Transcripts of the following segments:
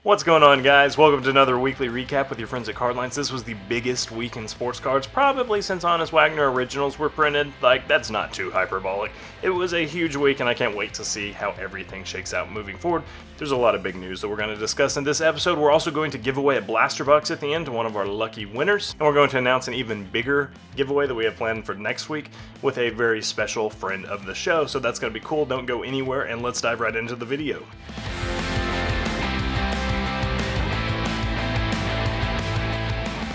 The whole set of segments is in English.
What's going on, guys? Welcome to another weekly recap with your friends at CardLines. This was the biggest week in sports cards, probably since Honest Wagner originals were printed. That's not too hyperbolic. It was a huge week, and I can't wait to see how everything shakes out moving forward. There's a lot of big news that we're going to discuss in this episode. We're also going to give away a Blaster Bucks at the end to one of our lucky winners, and we're going to announce an even bigger giveaway that we have planned for next week with a very special friend of the show. So that's going to be cool. Don't go anywhere, and let's dive right into the video.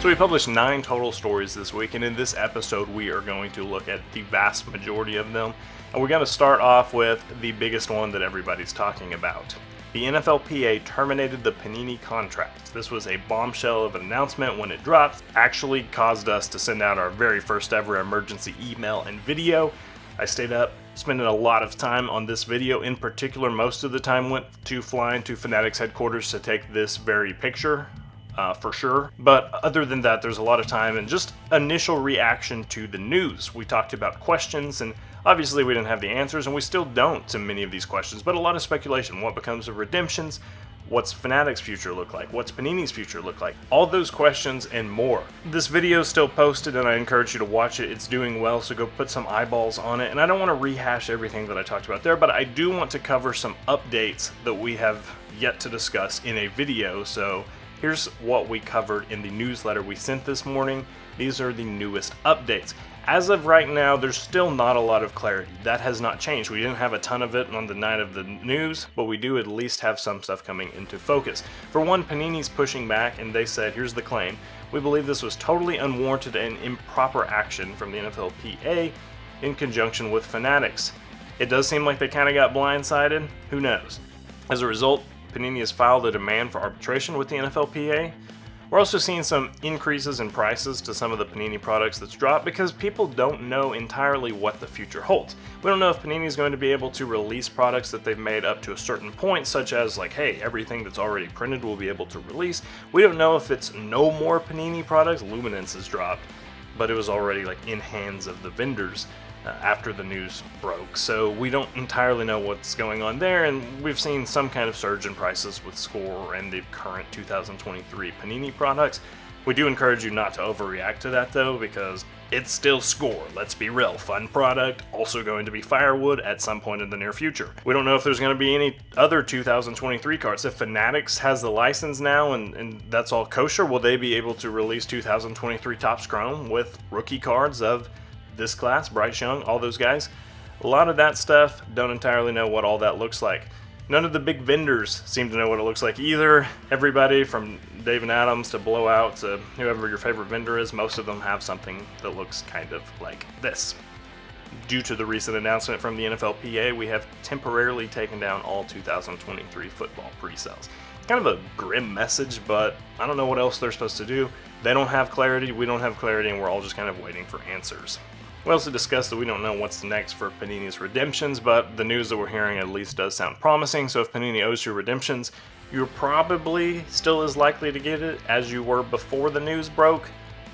So we published 9 total stories this week, and in this episode we are going to look at the vast majority of them. And we're going to start off with the biggest one that everybody's talking about. The NFLPA terminated the Panini contract. This was a bombshell of an announcement when it dropped. Actually caused us to send out our very first ever emergency email and video. I stayed up, spending a lot of time on this video. In particular, most of the time went to flying to Fanatics headquarters to take this very picture. For sure. But other than that, there's a lot of time and just initial reaction to the news. We talked about questions, and obviously we didn't have the answers, and we still don't to many of these questions, but a lot of speculation. What becomes of redemptions? What's Fanatics' future look like? What's Panini's future look like? All those questions and more. This video is still posted, and I encourage you to watch it. It's doing well, so go put some eyeballs on it. And I don't want to rehash everything that I talked about there, but I do want to cover some updates that we have yet to discuss in a video. So here's what we covered in the newsletter we sent this morning. These are the newest updates. As of right now, there's still not a lot of clarity. That has not changed. We didn't have a ton of it on the night of the news, but we do at least have some stuff coming into focus. For one, Panini's pushing back, and they said, here's the claim: we believe this was totally unwarranted and improper action from the NFLPA in conjunction with Fanatics. It does seem like they kind of got blindsided. Who knows? As a result, Panini has filed a demand for arbitration with the NFLPA. We're also seeing some increases in prices to some of the Panini products that's dropped because people don't know entirely what the future holds. We don't know if Panini is going to be able to release products that they've made up to a certain point, such as hey, everything that's already printed will be able to release. We don't know if it's no more Panini products. Luminance has dropped, but it was already in hands of the vendors after the news broke, so we don't entirely know what's going on there, and we've seen some kind of surge in prices with Score and the current 2023 Panini products. We do encourage you not to overreact to that though, because it's still Score. Let's be real. Fun product, also going to be Firewood at some point in the near future. We don't know if there's going to be any other 2023 cards. If Fanatics has the license now and that's all kosher, will they be able to release 2023 Topps Chrome with rookie cards of this class, Bryce Young, all those guys? A lot of that stuff, don't entirely know what all that looks like. None of the big vendors seem to know what it looks like either. Everybody from Dave and Adams to Blowout to whoever your favorite vendor is, most of them have something that looks kind of like this. Due to the recent announcement from the NFLPA, we have temporarily taken down all 2023 football pre-sales. Kind of a grim message, but I don't know what else they're supposed to do. They don't have clarity, we don't have clarity, and we're all just kind of waiting for answers. We also discussed that we don't know what's next for Panini's redemptions, but the news that we're hearing at least does sound promising. So if Panini owes you redemptions, you're probably still as likely to get it as you were before the news broke,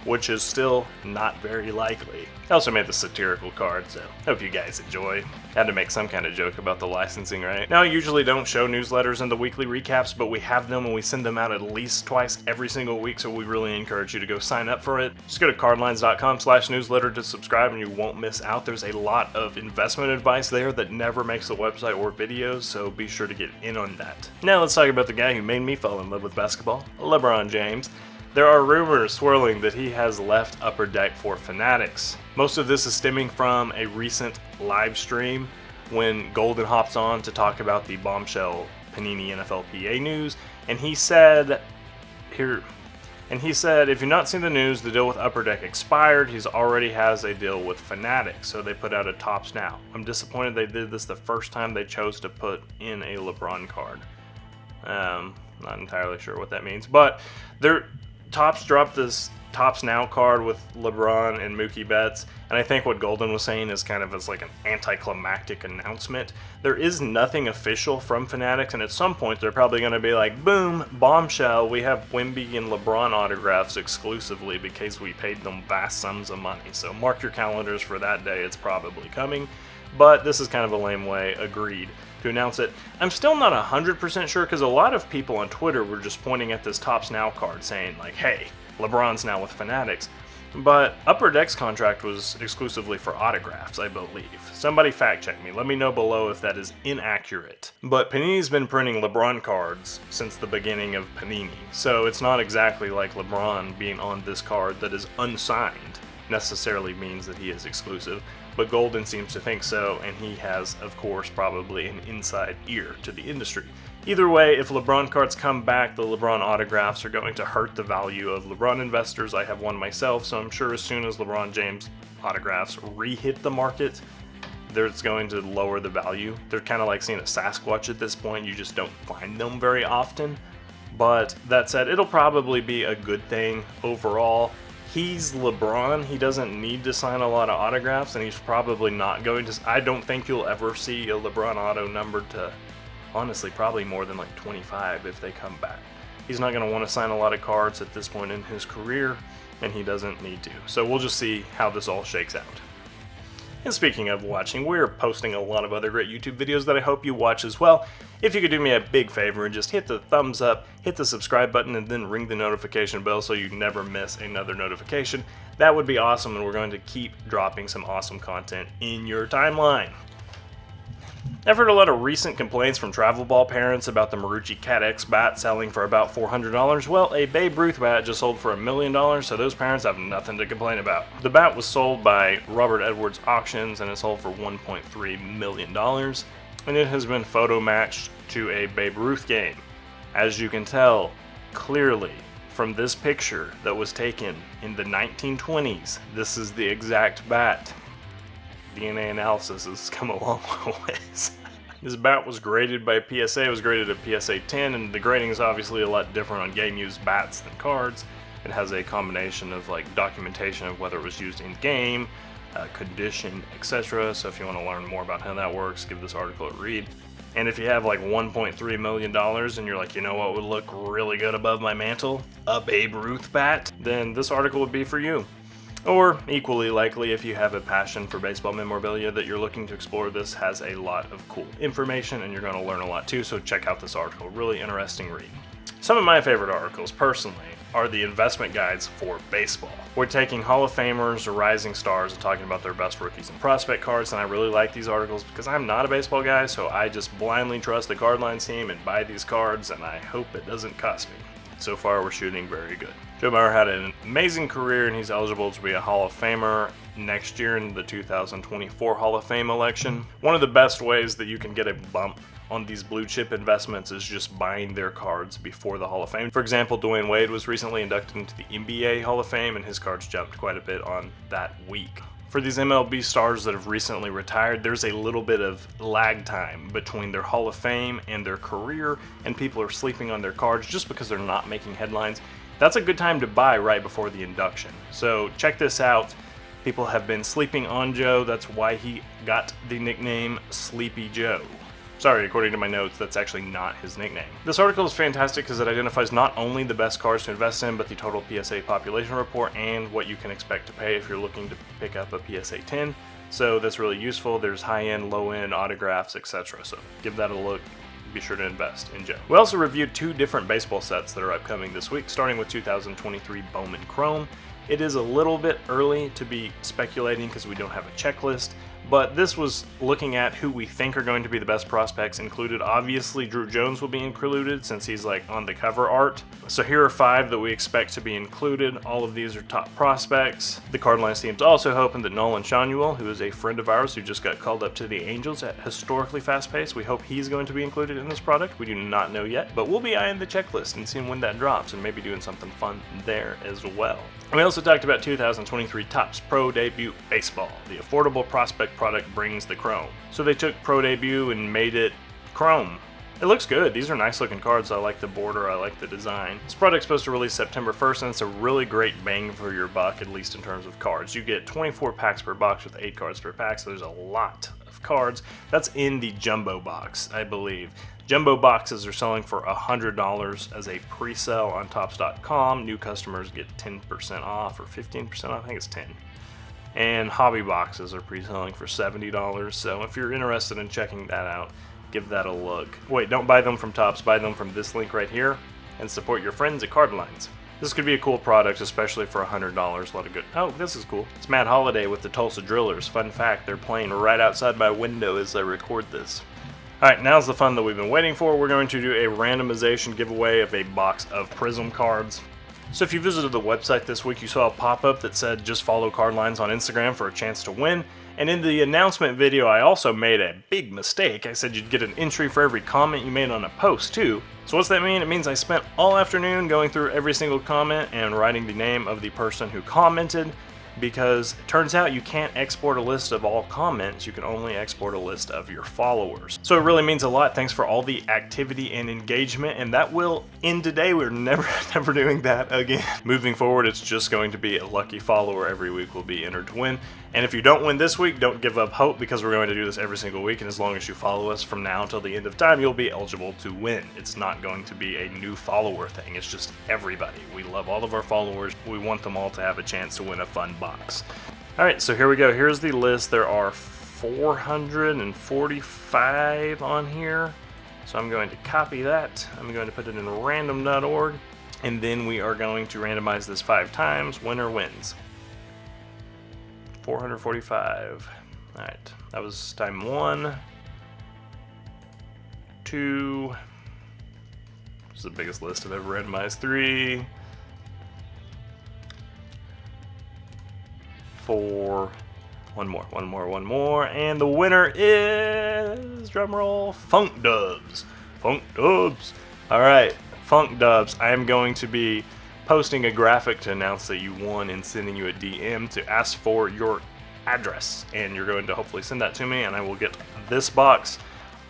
which is still not very likely. I also made the satirical card, so hope you guys enjoy. Had to make some kind of joke about the licensing, right? Now, I usually don't show newsletters in the weekly recaps, but we have them and we send them out at least twice every single week, so we really encourage you to go sign up for it. Just go to cardlines.com/newsletter to subscribe and you won't miss out. There's a lot of investment advice there that never makes the website or videos, so be sure to get in on that. Now let's talk about the guy who made me fall in love with basketball, LeBron James. There are rumors swirling that he has left Upper Deck for Fanatics. Most of this is stemming from a recent live stream when Golden hops on to talk about the bombshell Panini NFLPA news, and he said, if you've not seen the news, the deal with Upper Deck expired. He already has a deal with Fanatics, so they put out a Topps Now. I'm disappointed they did this the first time they chose to put in a LeBron card. Not entirely sure what that means, but Topps dropped this Topps Now card with LeBron and Mookie Betts, and I think what Golden was saying is kind of as an anticlimactic announcement. There is nothing official from Fanatics, and at some point they're probably going to be like, boom, bombshell, we have Wemby and LeBron autographs exclusively because we paid them vast sums of money. So mark your calendars for that day, it's probably coming. But this is kind of a lame way, agreed, to announce it. I'm still not 100% sure because a lot of people on Twitter were just pointing at this Topps Now card saying like, hey, LeBron's now with Fanatics. But Upper Deck's contract was exclusively for autographs, I believe. Somebody fact check me. Let me know below if that is inaccurate. But Panini's been printing LeBron cards since the beginning of Panini. So it's not exactly like LeBron being on this card that is unsigned necessarily means that he is exclusive. But Golden seems to think so, and he has, of course, probably an inside ear to the industry. Either way, if LeBron cards come back, the LeBron autographs are going to hurt the value of LeBron investors. I have one myself, so I'm sure as soon as LeBron James autographs re-hit the market, it's going to lower the value. They're kind of like seeing a Sasquatch at this point. You just don't find them very often. But that said, it'll probably be a good thing overall. He's LeBron. He doesn't need to sign a lot of autographs, and he's probably not going to. I don't think you'll ever see a LeBron auto numbered to, honestly, probably more than like 25 if they come back. He's not going to want to sign a lot of cards at this point in his career, and he doesn't need to. So we'll just see how this all shakes out. And speaking of watching, we're posting a lot of other great YouTube videos that I hope you watch as well. If you could do me a big favor and just hit the thumbs up, hit the subscribe button, and then ring the notification bell so you never miss another notification, that would be awesome, and we're going to keep dropping some awesome content in your timeline. I've heard a lot of recent complaints from travel ball parents about the Marucci Cat X bat selling for about $400. Well, a Babe Ruth bat just sold for $1 million, so those parents have nothing to complain about. The bat was sold by Robert Edwards Auctions and it sold for $1.3 million, and it has been photo matched to a Babe Ruth game. As you can tell clearly from this picture that was taken in the 1920s, this is the exact bat. DNA analysis has come a long ways. This bat was graded by PSA. It was graded at PSA 10, and the grading is obviously a lot different on game-used bats than cards. It has a combination of like documentation of whether it was used in game, condition, etc. So if you want to learn more about how that works, give this article a read. And if you have like $1.3 million and you're like, you know what would look really good above my mantle? A Babe Ruth bat? Then this article would be for you. Or, equally likely, if you have a passion for baseball memorabilia that you're looking to explore, this has a lot of cool information and you're going to learn a lot too, so check out this article. Really interesting read. Some of my favorite articles, personally, are the investment guides for baseball. We're taking Hall of Famers or rising stars and talking about their best rookies and prospect cards, and I really like these articles because I'm not a baseball guy, so I just blindly trust the CardLines team and buy these cards, and I hope it doesn't cost me. So far, we're shooting very good. Joe Mauer had an amazing career, and he's eligible to be a Hall of Famer next year in the 2024 Hall of Fame election. One of the best ways that you can get a bump on these blue chip investments is just buying their cards before the Hall of Fame. For example, Dwayne Wade was recently inducted into the NBA Hall of Fame, and his cards jumped quite a bit on that week. For these MLB stars that have recently retired, there's a little bit of lag time between their Hall of Fame and their career, and people are sleeping on their cards just because they're not making headlines. That's a good time to buy right before the induction. So check this out. People have been sleeping on Joe. That's why he got the nickname Sleepy Joe. Sorry, according to my notes, that's actually not his nickname. This article is fantastic because it identifies not only the best cards to invest in, but the total PSA population report and what you can expect to pay if you're looking to pick up a PSA 10. So that's really useful. There's high-end, low-end autographs, etc. So give that a look. Be sure to invest in Joe. We also reviewed 2 different baseball sets that are upcoming this week, starting with 2023 Bowman Chrome. It is a little bit early to be speculating because we don't have a checklist, but this was looking at who we think are going to be the best prospects included. Obviously, Drew Jones will be included since he's like on the cover art. So here are 5 that we expect to be included. All of these are top prospects. The CardLines team's also hoping that Nolan Shanuel, who is a friend of ours who just got called up to the Angels at historically fast pace, we hope he's going to be included in this product. We do not know yet, but we'll be eyeing the checklist and seeing when that drops and maybe doing something fun there as well. We also talked about 2023 Topps Pro Debut Baseball. The affordable prospect product brings the chrome. So they took Pro Debut and made it chrome. It looks good. These are nice looking cards. I like the border. I like the design. This product's supposed to release September 1st, and it's a really great bang for your buck, at least in terms of cards. You get 24 packs per box with 8 cards per pack, so there's a lot of cards. That's in the jumbo box, I believe. Jumbo boxes are selling for $100 as a pre-sale on Topps.com. New customers get 10% off or 15% off. I think it's 10. And hobby boxes are pre-selling for $70. So if you're interested in checking that out, give that a look. Wait, don't buy them from Topps, buy them from this link right here, and support your friends at CardLines. This could be a cool product, especially for $100. A lot of good. Oh, this is cool. It's Matt Holliday with the Tulsa Drillers. Fun fact, they're playing right outside my window as I record this. Alright, now's the fun that we've been waiting for. We're going to do a randomization giveaway of a box of Prism cards. So if you visited the website this week, you saw a pop-up that said just follow CardLines on Instagram for a chance to win. And in the announcement video, I also made a big mistake. I said you'd get an entry for every comment you made on a post too. So what's that mean? It means I spent all afternoon going through every single comment and writing the name of the person who commented, because it turns out you can't export a list of all comments, you can only export a list of your followers. So it really means a lot. Thanks for all the activity and engagement, and that will end today. We're never doing that again. Moving forward, it's just going to be a lucky follower every week will be entered to win. And if you don't win this week, don't give up hope, because we're going to do this every single week, and as long as you follow us from now until the end of time, you'll be eligible to win. It's not going to be a new follower thing, it's just everybody. We love all of our followers. We want them all to have a chance to win a fun box. Alright, so here we go. Here's the list. There are 445 on here. So I'm going to copy that. I'm going to put it in random.org, and then we are going to randomize this 5 times. Winner wins. 445. Alright, that was time 1, 2. This is the biggest list I've ever randomized. 3, 4. One more, and the winner is, drumroll, Funk Dubs. Funk Dubs. Alright, Funk Dubs. I am going to be posting a graphic to announce that you won and sending you a DM to ask for your address, and you're going to hopefully send that to me, and I will get this box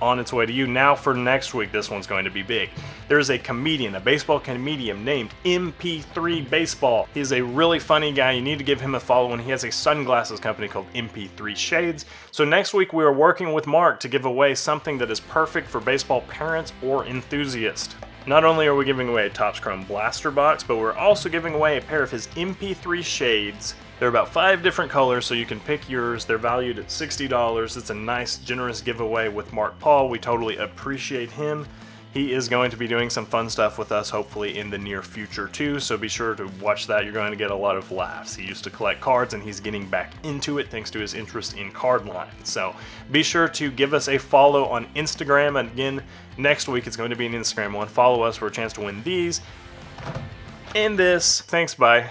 on its way to you. Now for next week, this one's going to be big. There's a comedian, a baseball comedian named MP3 Baseball. He's a really funny guy. You need to give him a follow, and he has a sunglasses company called MP3 Shades. So next week we are working with Mark to give away something that is perfect for baseball parents or enthusiasts. Not only are we giving away a Topps Chrome Blaster box, but we're also giving away a pair of his MP3 Shades. They're about 5 different colors, so you can pick yours. They're valued at $60. It's a nice, generous giveaway with Mark Paul. We totally appreciate him. He is going to be doing some fun stuff with us, hopefully in the near future too, so be sure to watch that. You're going to get a lot of laughs. He used to collect cards, and he's getting back into it thanks to his interest in CardLines. So be sure to give us a follow on Instagram. And again, next week it's going to be an Instagram one. Follow us for a chance to win these and this. Thanks, bye.